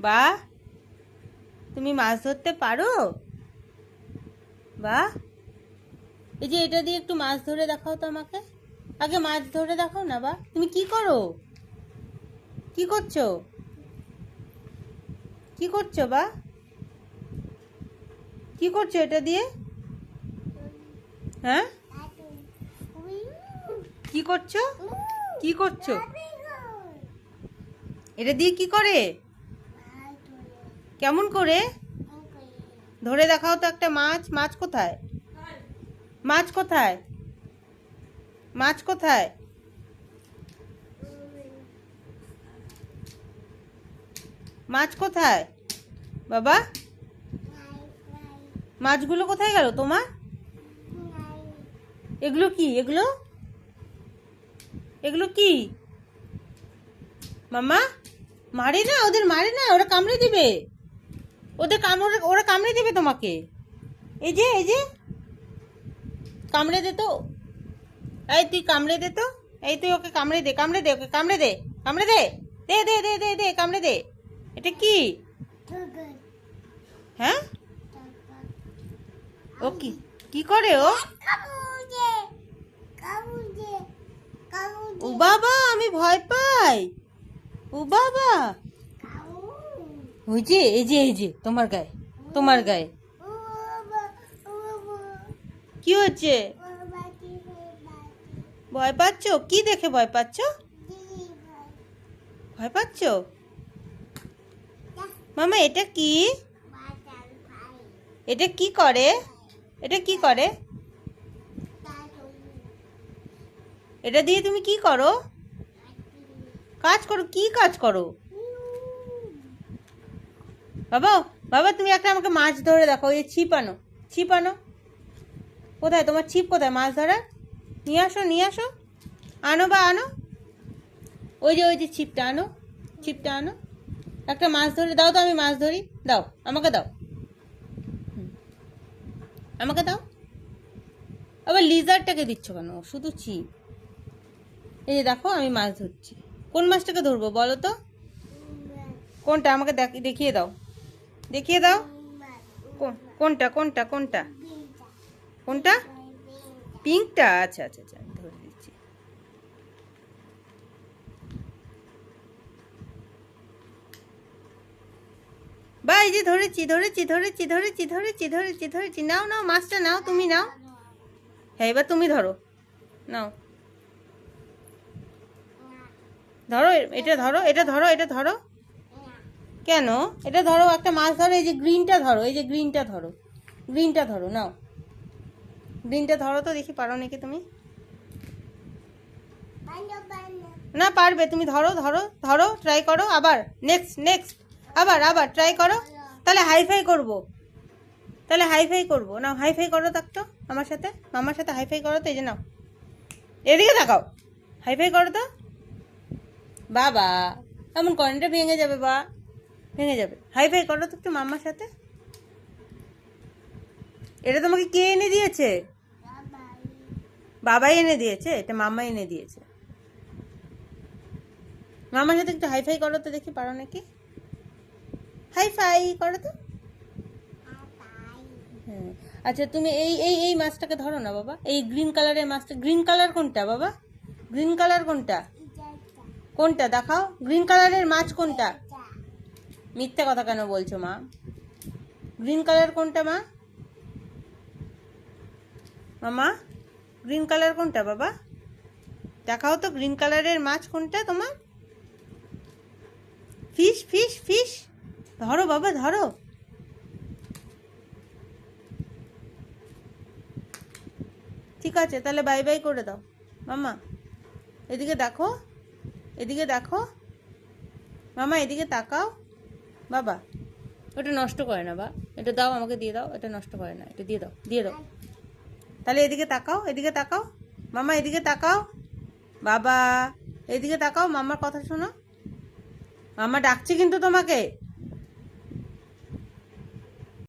বাহ, তুমি মাছ ধরতে পারো? বাহ, এই যে এটা দিয়ে একটু মাছ ধরে দেখাও তো আমাকে। আগে মাছ ধরে দেখাও না। বা তুমি কি করো? কি করছো? কি করছো বা? কি করছো এটা দিয়ে? হ্যাঁ, কি করছো? কি করছো? এটা দিয়ে কি করে? কেমন করে? ধরে দেখাও তো একটা মাছ। মাছ কোথায়? মাছ কোথায়? মাছ কোথায়? মাছ কোথায় বাবা? মাছগুলো কোথায় গেল তোমার? এগুলো কি? এগুলো এগুলো কি মামা? মারে না, ওদের মারে না, ওরা কামড়ে দিবে। ওরা কামড়ে দিবে তোমাকে। এই যে এই যে কামড়ে দে তো। এই তুই কামড়ে দে তো। এই তুই ওকে কামড়ে দে, কামড়ে দে, ওকে কামড়ে দে, কামড়ে দে। দে দে দে দে দে কামড়ে দে। এটা কি? হ্যাঁ, ও কি কি করে ও? ও বাবা, আমি ভয় পাই। ও বাবা, ওই যে এই যে এই যে তোমার গায়ে, তোমার গায়ে কি হচ্ছে? ভয় পাচ্ছ? কি দেখে ভয় পাচ্ছ? ভয় পাচ্ছ? মামা এটা কি? এটা কি করে? এটা কি করে? এটা দিয়ে তুমি কি করো? কাজ করো? কি কাজ করো বাবা? বাবা তুমি একটা আমাকে মাছ ধরে দেখো। এই ছিপ আনো, ছিপ আনো। কোথায় তোমার ছিপ? কোথায় মাছ ধরার? নিয়ে আসো, নিয়ে আসো। আনো বা আনো। ওই যে ছিপটা আনো, ছিপটা আনো। একটা মাছ ধরে দাও তো, আমি মাছ ধরি। দাও, আমাকে দাও, আমাকে দাও। আবার লিজারটাকে দিচ্ছ কেন? শুধু ছিপ। এই যে দেখো আমি মাছ ধরছি। কোন মাছটাকে ধরবো বলো তো? কোনটা আমাকে দেখিয়ে দাও, দেখিয়ে দাও। কোনটা কোনটা কোনটা কোনটা? পিঙ্কটা? আচ্ছা আচ্ছা আচ্ছা, আমি ধরে দিচ্ছি। বা এই যে ধরেছি ধরেছি ধরেছি ধরেছি ধরেছি ধরেছি ধরেছি। নাও নাও, মাছটা নাও, তুমি নাও। হ্যাঁ, এবার তুমি ধরো, নাও। ধরো, এটা ধরো, এটা ধরো, এটা ধরো। কেন? এটা ধরো, একটা মাছ ধরো। এই যে গ্রিনটা ধরো, এই যে গ্রিনটা ধরো, গ্রিনটা ধরো, নাও। গ্রিনটা ধরো তো দেখি, পারো নাকি তুমি? না পারবে তুমি। ধরো ধরো ধরো, ট্রাই করো আবার। নেক্সট নেক্সট, আবার আবার ট্রাই করো। তাহলে হাইফাই করবো, তাহলে হাইফাই করবো। নাও হাইফাই করো তো আমার সাথে, মামার সাথে হাইফাই করো তো। এই যে নাও, এদিকে তাকাও, হাইফাই করো তো। বাবা এমন করেন, এটা ভেঙে যাবে বা, ভেঙে যাবে। হাইফাই করো তো একটু মামার সাথে। এটা তোমাকে কে এনে দিয়েছে? বাবাই এনে দিয়েছে? এটা মামা এনে দিয়েছে। মামার সাথে একটু হাইফাই করো তো দেখি, পারো নাকি? হাইফাই করো তো। হ্যাঁ, আচ্ছা তুমি এই এই এই মাছটাকে ধরো না বাবা। এই গ্রিন কালারের মাছটা, গ্রিন কালার কোনটা বাবা? গ্রিন কালার কোনটা? কোনটা দেখাও, গ্রিন কালারের মাছ কোনটা? মিথ্যে কথা কেন বলছো মা? গ্রিন কালার কোনটা মা? মামা, গ্রিন কালার কোনটা বাবা? দেখাও তো, গ্রিন কালারের মাছ কোনটা তোমার? ফিশ ফিশ ফিশ, ধরো বাবা ধরো। ঠিক আছে, তাহলে বাই বাই করে দাও মামা। এদিকে দেখো, এদিকে দেখো মামা, এদিকে তাকাও। বাবা ওটা নষ্ট করে না বা, এটা দাও আমাকে, দিয়ে দাও। এটা নষ্ট করে না, এটা দিয়ে দাও, দিয়ে দাও। তাহলে এদিকে তাকাও, এদিকে তাকাও মামা, এদিকে তাকাও। বাবা এদিকে তাকাও, মামার কথা শোনো। মামা ডাকছে কিন্তু তোমাকে।